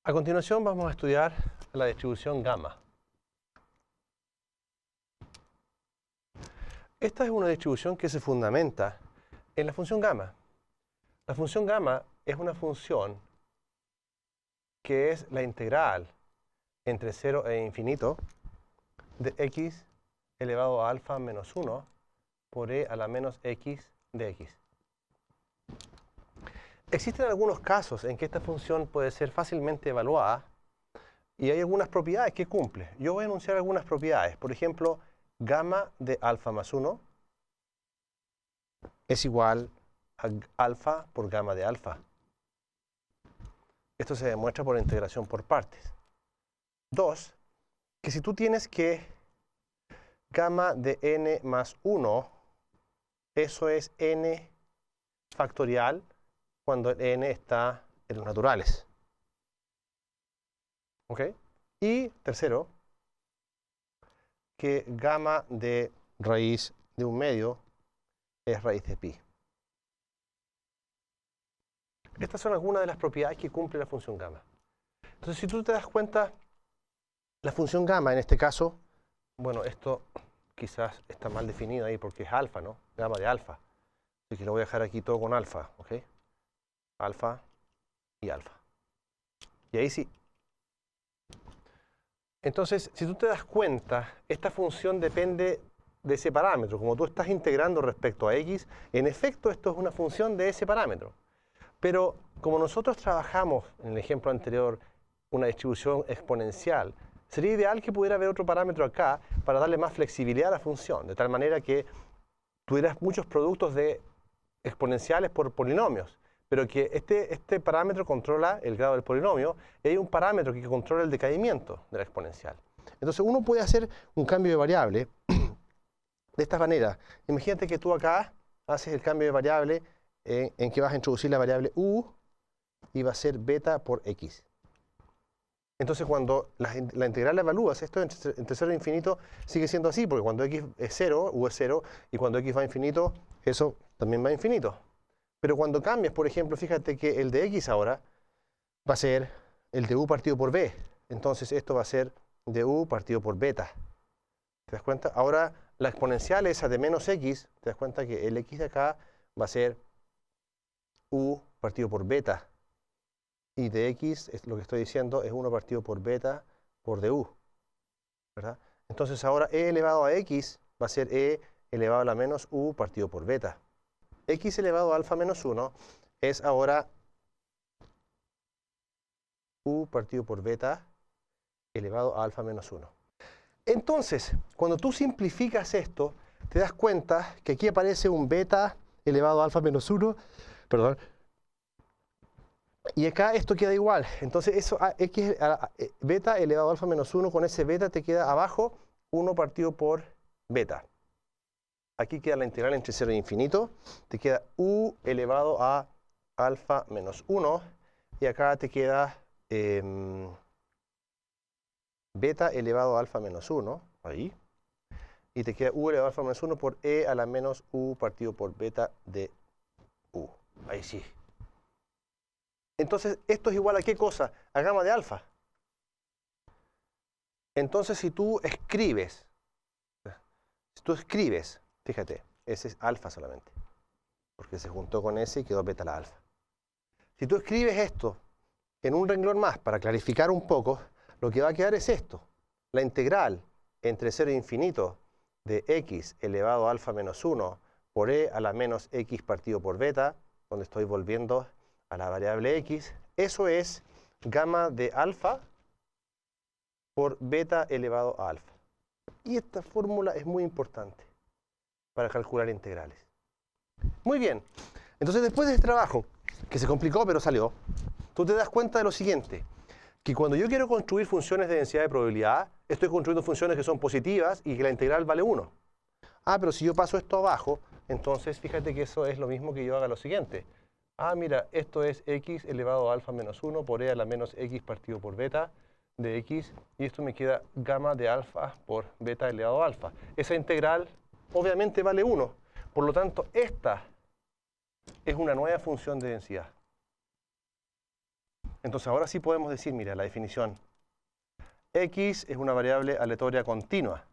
A continuación vamos a estudiar la distribución gamma. Esta es una distribución que se fundamenta en la función gamma. La función gamma es una función que es la integral entre 0 e infinito de x elevado a alfa menos 1 por e a la menos x de x. Existen algunos casos en que esta función puede ser fácilmente evaluada y hay algunas propiedades que cumple. Yo voy a enunciar algunas propiedades. Por ejemplo, gamma de alfa más 1 es igual a alfa por gamma de alfa. Esto se demuestra por integración por partes. 2, que si tú tienes que gamma de n más 1, eso es n factorial cuando el n está en los naturales. ¿Ok? Y tercero, que gamma de raíz de un medio es raíz de pi. Estas son algunas de las propiedades que cumple la función gamma. Entonces, si tú te das cuenta, la función gamma en este caso, bueno, esto quizás está mal definido ahí porque es alfa, ¿no? Gamma de alfa. Así que lo voy a dejar aquí todo con alfa, ¿ok? Alfa y alfa. Y ahí sí. Entonces, si tú te das cuenta, esta función depende de ese parámetro. Como tú estás integrando respecto a x, en efecto esto es una función de ese parámetro. Pero como nosotros trabajamos, en el ejemplo anterior, una distribución exponencial, sería ideal que pudiera haber otro parámetro acá para darle más flexibilidad a la función, de tal manera que tuvieras muchos productos de exponenciales por polinomios, pero que este parámetro controla el grado del polinomio y hay un parámetro que controla el decaimiento de la exponencial. Entonces uno puede hacer un cambio de variable de esta manera. Imagínate que tú acá haces el cambio de variable en que vas a introducir la variable u y va a ser beta por x. Entonces cuando la integral la evalúas, esto entre 0 e infinito sigue siendo así, porque cuando x es 0, u es 0, y cuando x va a infinito, eso también va a infinito. Pero cuando cambias, por ejemplo, fíjate que el de x ahora va a ser el de u partido por b. Entonces esto va a ser de u partido por beta. ¿Te das cuenta? Ahora la exponencial esa de menos x, te das cuenta que el x de acá va a ser u partido por beta. Y de x, es lo que estoy diciendo, es 1 partido por beta por du. ¿Verdad? Entonces ahora e elevado a x va a ser e elevado a la menos u partido por beta. X elevado a alfa menos 1 es ahora u partido por beta elevado a alfa menos 1. Entonces, cuando tú simplificas esto, te das cuenta que aquí aparece un beta elevado a alfa menos 1, perdón, y acá esto queda igual. Entonces, eso x beta elevado a alfa menos 1, con ese beta te queda abajo 1 partido por beta. Aquí queda la integral entre 0 e infinito. Te queda u elevado a alfa menos 1. Y acá te queda beta elevado a alfa menos 1. Ahí. Y te queda u elevado a alfa menos 1 por e a la menos u partido por beta de u. Ahí sí. Entonces, ¿esto es igual a qué cosa? A gamma de alfa. Entonces, si tú escribes, fíjate, ese es alfa solamente, porque se juntó con ese y quedó beta la alfa. Si tú escribes esto en un renglón más para clarificar un poco, lo que va a quedar es esto. La integral entre 0 e infinito de x elevado a alfa menos 1 por e a la menos x partido por beta, donde estoy volviendo a la variable x, eso es gamma de alfa por beta elevado a alfa. Y esta fórmula es muy importante para calcular integrales. Muy bien. Entonces, después de este trabajo, que se complicó pero salió, tú te das cuenta de lo siguiente, que cuando yo quiero construir funciones de densidad de probabilidad, estoy construyendo funciones que son positivas y que la integral vale 1. Pero si yo paso esto abajo, entonces fíjate que eso es lo mismo que yo haga lo siguiente. Mira, esto es x elevado a alfa menos 1 por e a la menos x partido por beta de x, y esto me queda gamma de alfa por beta elevado a alfa. Esa integral obviamente vale 1. Por lo tanto, esta es una nueva función de densidad. Entonces ahora sí podemos decir, mira, la definición. X es una variable aleatoria continua.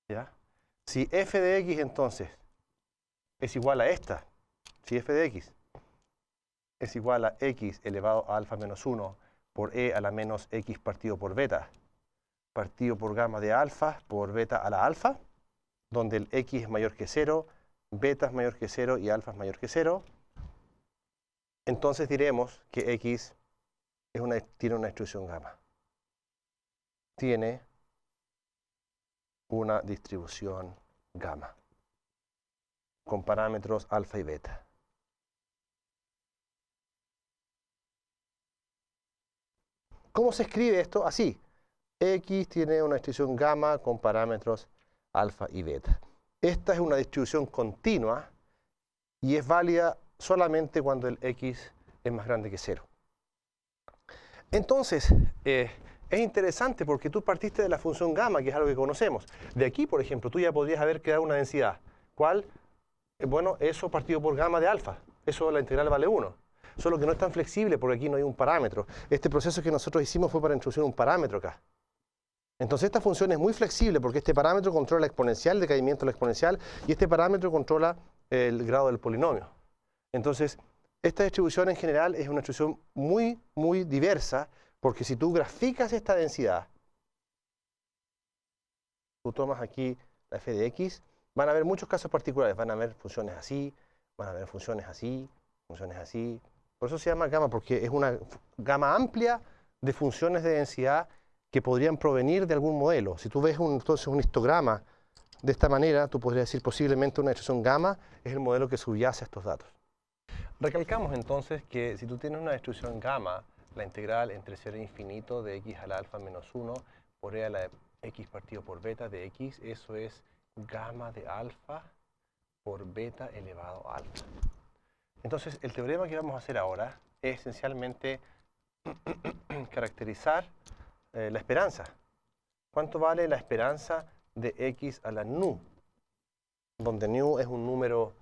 ¿Ya? Si f de x entonces es igual a esta, si f de x es igual a x elevado a alfa menos 1 por e a la menos x partido por beta, partido por gamma de alfa por beta a la alfa, donde el x es mayor que 0, beta es mayor que 0 y alfa es mayor que 0, entonces diremos que x tiene una distribución gamma. Tiene una distribución gamma con parámetros alfa y beta. ¿Cómo se escribe esto? Así. X tiene una distribución gamma con parámetros alfa y beta. Esta es una distribución continua y es válida solamente cuando el x es más grande que 0. Entonces, es interesante porque tú partiste de la función gamma, que es algo que conocemos. De aquí, por ejemplo, tú ya podrías haber creado una densidad. ¿Cuál? Bueno, eso partido por gamma de alfa. Eso la integral vale 1. Solo que no es tan flexible porque aquí no hay un parámetro. Este proceso que nosotros hicimos fue para introducir un parámetro acá. Entonces esta función es muy flexible porque este parámetro controla la exponencial, el decaimiento de la exponencial, y este parámetro controla el grado del polinomio. Entonces, esta distribución en general es una distribución muy, muy diversa, porque si tú graficas esta densidad, tú tomas aquí la f de x, van a haber muchos casos particulares, van a haber funciones así, van a haber funciones así, funciones así. Por eso se llama gamma, porque es una gama amplia de funciones de densidad que podrían provenir de algún modelo. Si tú ves entonces un histograma de esta manera, tú podrías decir posiblemente una distribución gamma es el modelo que subyace a estos datos. Recalcamos entonces que si tú tienes una distribución gamma, la integral entre 0 e infinito de x a la alfa menos 1 por e a la x partido por beta de x, eso es gamma de alfa por beta elevado a alfa. Entonces, el teorema que vamos a hacer ahora es esencialmente caracterizar la esperanza. ¿Cuánto vale la esperanza de x a la nu? Donde nu es un número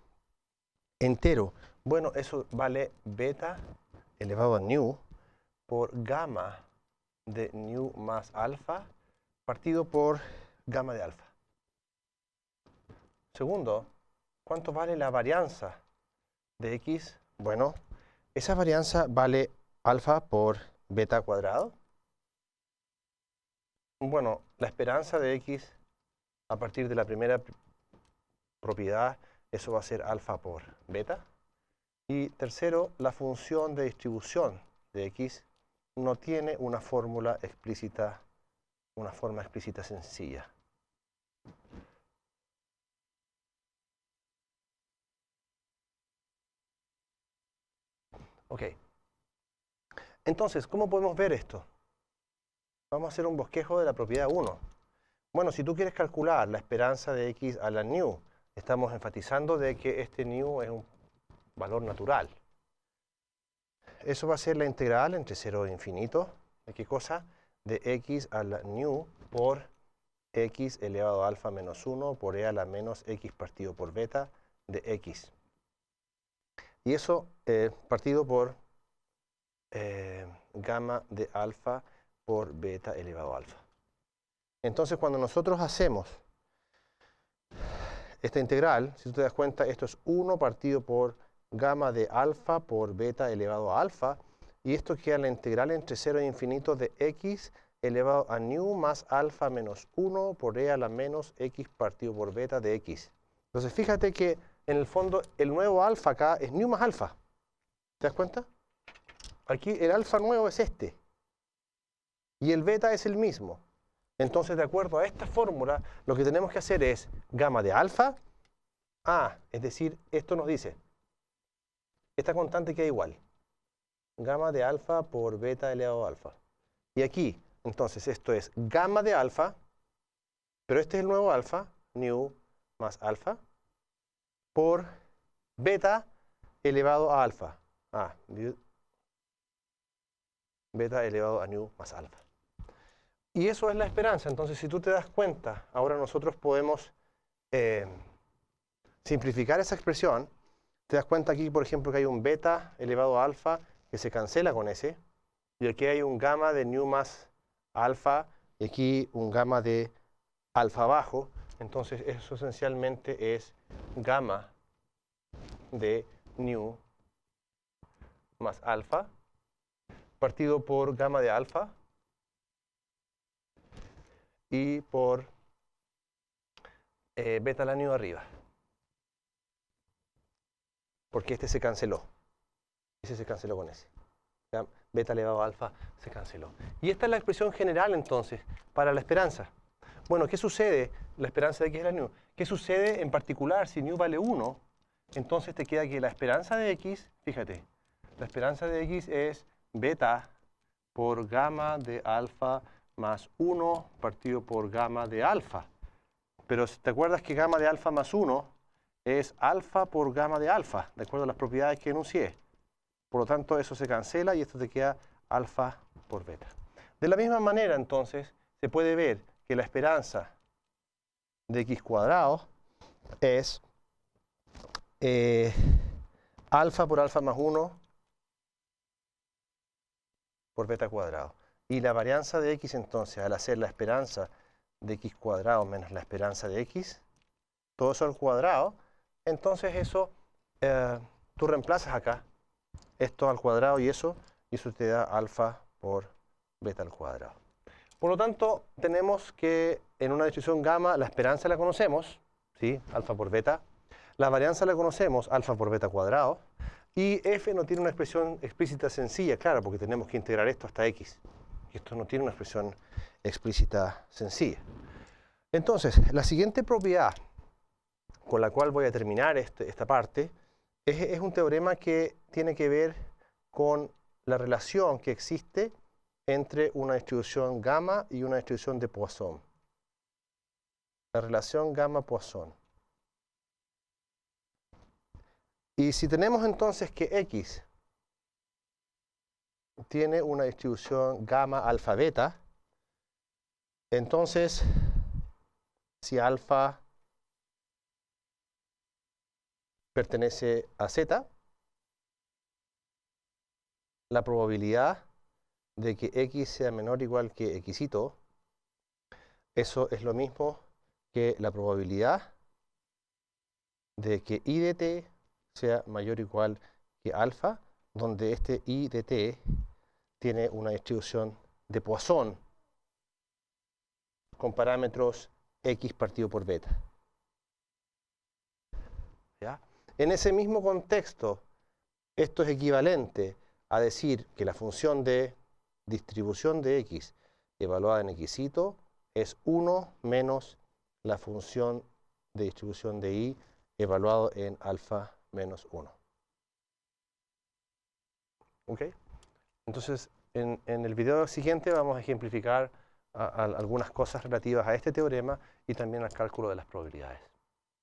entero. Bueno, eso vale beta elevado a nu por gamma de nu más alfa partido por gamma de alfa. Segundo, ¿cuánto vale la varianza de x? Bueno, esa varianza vale alfa por beta cuadrado. Bueno, la esperanza de x a partir de la primera propiedad, eso va a ser alfa por beta. Y tercero, la función de distribución de x no tiene una fórmula explícita, una forma explícita sencilla. Ok. Entonces, ¿cómo podemos ver esto? Vamos a hacer un bosquejo de la propiedad 1. Bueno, si tú quieres calcular la esperanza de x a la nu, estamos enfatizando de que este nu es un valor natural. Eso va a ser la integral entre 0 e infinito. ¿De qué cosa? De x a la nu por x elevado a alfa menos 1 por e a la menos x partido por beta de x. Y eso partido por gamma de alfa por beta elevado a alfa. Entonces, cuando nosotros hacemos esta integral, si tú te das cuenta, esto es 1 partido por gamma de alfa por beta elevado a alfa, y esto queda la integral entre 0 e infinito de x elevado a nu más alfa menos 1 por e a la menos x partido por beta de x. Entonces, fíjate que en el fondo el nuevo alfa acá es nu más alfa. ¿Te das cuenta? Aquí el alfa nuevo es este. Y el beta es el mismo. Entonces, de acuerdo a esta fórmula, lo que tenemos que hacer es gamma de alfa a, es decir, esto nos dice, esta constante queda igual. Gamma de alfa por beta elevado a alfa. Y aquí, entonces, esto es gamma de alfa, pero este es el nuevo alfa, nu más alfa, por beta elevado a alfa. Beta elevado a nu más alfa. Y eso es la esperanza. Entonces, si tú te das cuenta, ahora nosotros podemos simplificar esa expresión. Te das cuenta aquí, por ejemplo, que hay un beta elevado a alfa que se cancela con S, y aquí hay un gamma de nu más alfa, y aquí un gamma de alfa bajo. Entonces eso esencialmente es gamma de nu más alfa, partido por gamma de alfa y por beta la nu arriba. Porque este se canceló. Ese se canceló con ese. ¿Ya? Beta elevado a alfa se canceló. Y esta es la expresión general entonces para la esperanza. Bueno, ¿qué sucede? La esperanza de x es la nu. ¿Qué sucede en particular si nu vale 1? Entonces te queda que la esperanza de x, fíjate, la esperanza de x es beta por gamma de alfa más 1 partido por gamma de alfa. Pero ¿te acuerdas que gamma de alfa más 1 es alfa por gamma de alfa, de acuerdo a las propiedades que enuncié? Por lo tanto, eso se cancela y esto te queda alfa por beta. De la misma manera, entonces, se puede ver que la esperanza de x cuadrado es alfa por alfa más 1 por beta cuadrado. Y la varianza de x, entonces, al hacer la esperanza de x cuadrado menos la esperanza de x, todo eso al cuadrado, entonces eso, tú reemplazas acá esto al cuadrado y eso te da alfa por beta al cuadrado. Por lo tanto, tenemos que en una distribución gamma la esperanza la conocemos, ¿sí? Alfa por beta. La varianza la conocemos, alfa por beta cuadrado. Y f no tiene una expresión explícita sencilla, claro, porque tenemos que integrar esto hasta x. Y esto no tiene una expresión explícita sencilla. Entonces, la siguiente propiedad con la cual voy a terminar esta parte es un teorema que tiene que ver con la relación que existe entre una distribución gamma y una distribución de Poisson. La relación gamma-Poisson. Y si tenemos entonces que x tiene una distribución gamma alfa beta, entonces si alfa pertenece a z, la probabilidad de que x sea menor o igual que xito, eso es lo mismo que la probabilidad de que i de t sea mayor o igual que alfa, donde este i de t tiene una distribución de Poisson con parámetros x partido por beta. ¿Ya? En ese mismo contexto, esto es equivalente a decir que la función de distribución de x evaluada en xito es 1 menos la función de distribución de y evaluado en alfa menos 1. ¿Ok? Entonces, en el video siguiente vamos a ejemplificar algunas cosas relativas a este teorema y también al cálculo de las probabilidades.